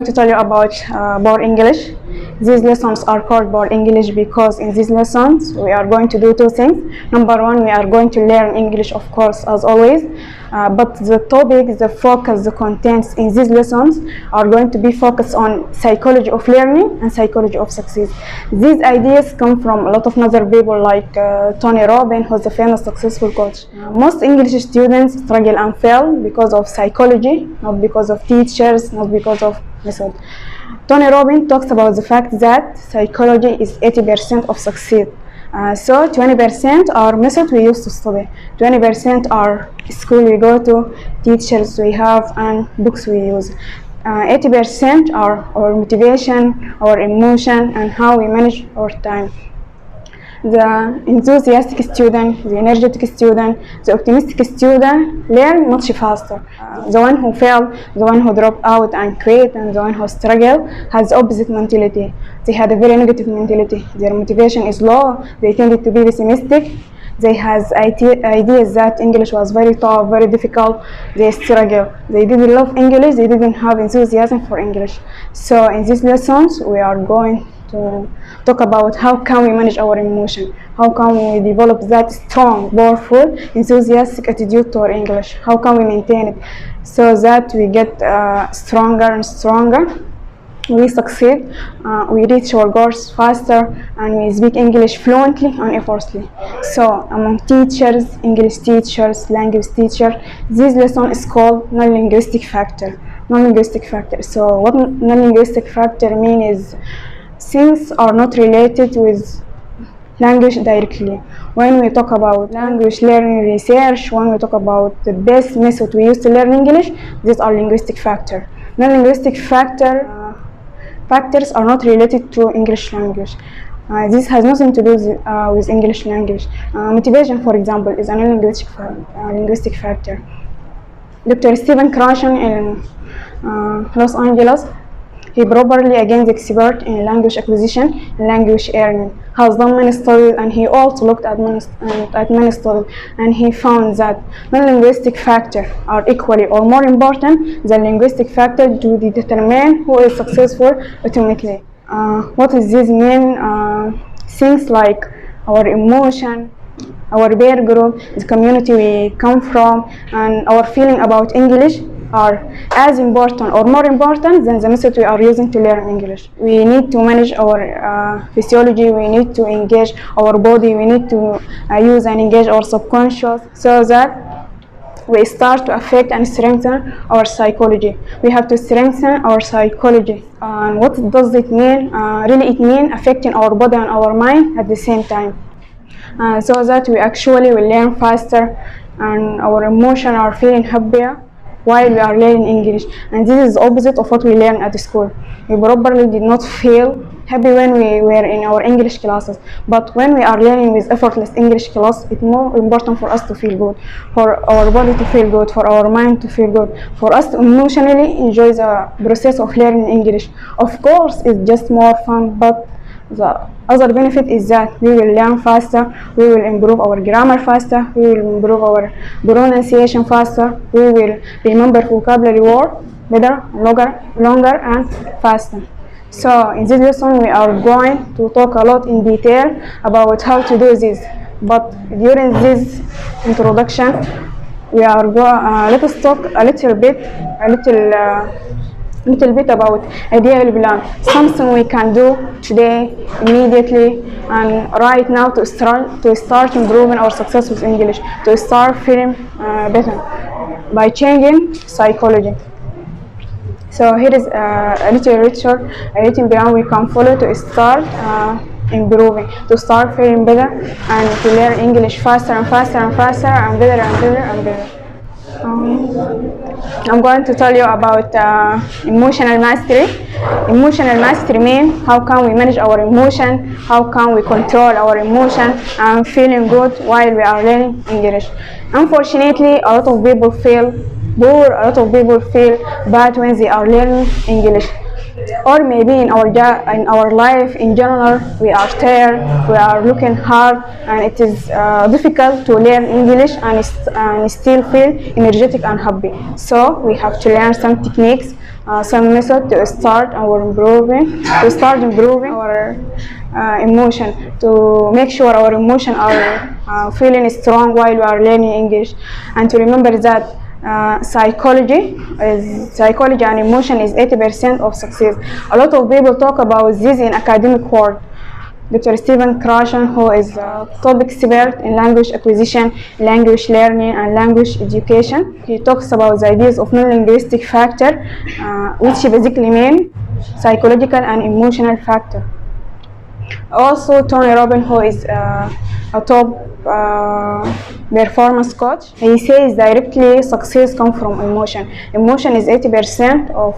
To tell you about Board English. These lessons are called Board English because in these lessons we are going to do two things. Number one, we are going to learn English, of course, as always, but the topics, the focus, the contents in these lessons are going to be focused on psychology of learning and psychology of success. These ideas come from a lot of other people like Tony Robbins, who's a famous successful coach. Most English students struggle and fail because of psychology, not because of teachers, not because of method. Tony Robbins talks about the fact that psychology is 80% of success. So 20% are methods we used to study, 20% are school we go to, teachers we have, and books we use. 80% are our motivation, our emotion, and how we manage our time. The enthusiastic student, the energetic student, the optimistic student learn much faster. The one who fail, the one who drop out and quit, and the one who struggle has the opposite mentality. They had a very negative mentality. Their motivation is low. They tended to be pessimistic. They has ideas that English was very tough, very difficult. They struggle. They didn't love English. They didn't have enthusiasm for English. So in these lessons, we are going to talk about how can we manage our emotion, how can we develop that strong, powerful, enthusiastic attitude toward English, how can we maintain it so that we get stronger and stronger, we succeed, we reach our goals faster, and we speak English fluently and effortlessly. So among teachers, English teachers, language teachers, this lesson is called non-linguistic factor. Non-linguistic factor. So what non-linguistic factor means is things are not related with language directly. When we talk about language learning research, when we talk about the best method we use to learn English, these are linguistic factors. Non-linguistic factors are not related to English language. This has nothing to do with English language. Motivation, for example, is a linguistic factor. Dr. Stephen Krashen in Los Angeles, he probably again the expert in language acquisition and language learning, has done many studies, and he also looked at many studies, and he found that non-linguistic factors are equally or more important than linguistic factors to determine who is successful ultimately. What does this mean? Things like our emotion, our peer group, the community we come from, and our feeling about English are as important or more important than the method we are using to learn English. We need to manage our physiology, we need to engage our body, we need to use and engage our subconscious so that we start to affect and strengthen our psychology. We have to strengthen our psychology. And what does it mean? Really it means affecting our body and our mind at the same time. So that we actually will learn faster and our emotions are feeling happier while we are learning English. And this is the opposite of what we learn at school. We probably did not feel happy when we were in our English classes, but when we are learning with effortless English class, it's more important for us to feel good, for our body to feel good, for our mind to feel good, for us to emotionally enjoy the process of learning English. Of course, it's just more fun, but the other benefit is that we will learn faster, we will improve our grammar faster, we will improve our pronunciation faster, we will remember vocabulary word better, longer and faster. So in this lesson we are going to talk a lot in detail about how to do this, but during this introduction we are let us talk a little bit about ideal plan, something we can do today, immediately, and right now to start improving our success with English, to start feeling better by changing psychology. So here is a written plan we can follow to start improving, to start feeling better, and to learn English faster and faster and faster and better and better and better. I'm going to tell you about emotional mastery. Emotional mastery means how can we manage our emotion, how can we control our emotion and feeling good while we are learning English. Unfortunately, a lot of people feel poor, a lot of people feel bad when they are learning English. Or maybe in our life in general, we are tired, we are looking hard, and it is difficult to learn English and still feel energetic and happy. So we have to learn some techniques some method to start improving our emotion, to make sure our emotion are feeling strong while we are learning English, and to remember that psychology and emotion is 80% of success. A lot of people talk about this in academic world. Dr. Stephen Krashen, who is a top expert in language acquisition, language learning, and language education, he talks about the ideas of non-linguistic factor, which basically mean psychological and emotional factor. Also, Tony Robbins, who is a top performance coach, he says directly success comes from emotion. Emotion is 80% of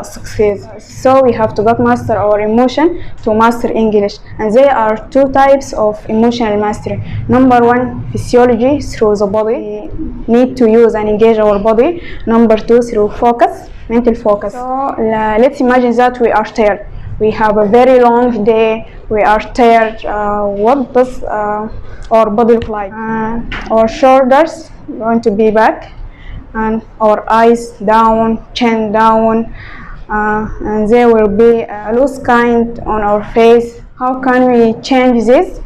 success. So we have to master our emotion to master English. And there are two types of emotional mastery. Number one, physiology, through the body. We need to use and engage our body. Number two, through focus, mental focus. So let's imagine that we are tired. We have a very long day, we are tired. What does our body look like? Our shoulders going to be back, and our eyes down, chin down, and there will be a loose kind on our face. How can we change this?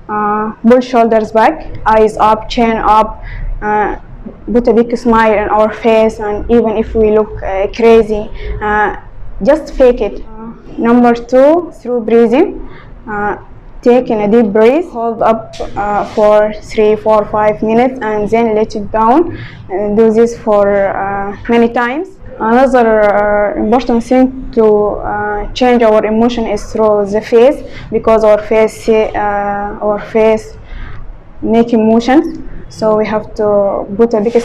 Pull shoulders back, eyes up, chin up, put a big smile on our face, and even if we look crazy, just fake it. Number two, through breathing. Taking a deep breath, hold up for 3, 4, 5 minutes, and then let it down. Do this for many times. Another important thing to change our emotion is through the face, because our face make emotions. So we have to put a big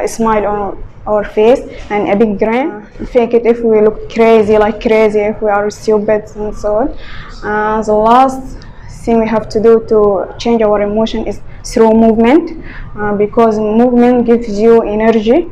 smile on our face and a big grin. Fake it if we look crazy, if we are stupid, and so on. The last thing we have to do to change our emotion is through movement, because movement gives you energy.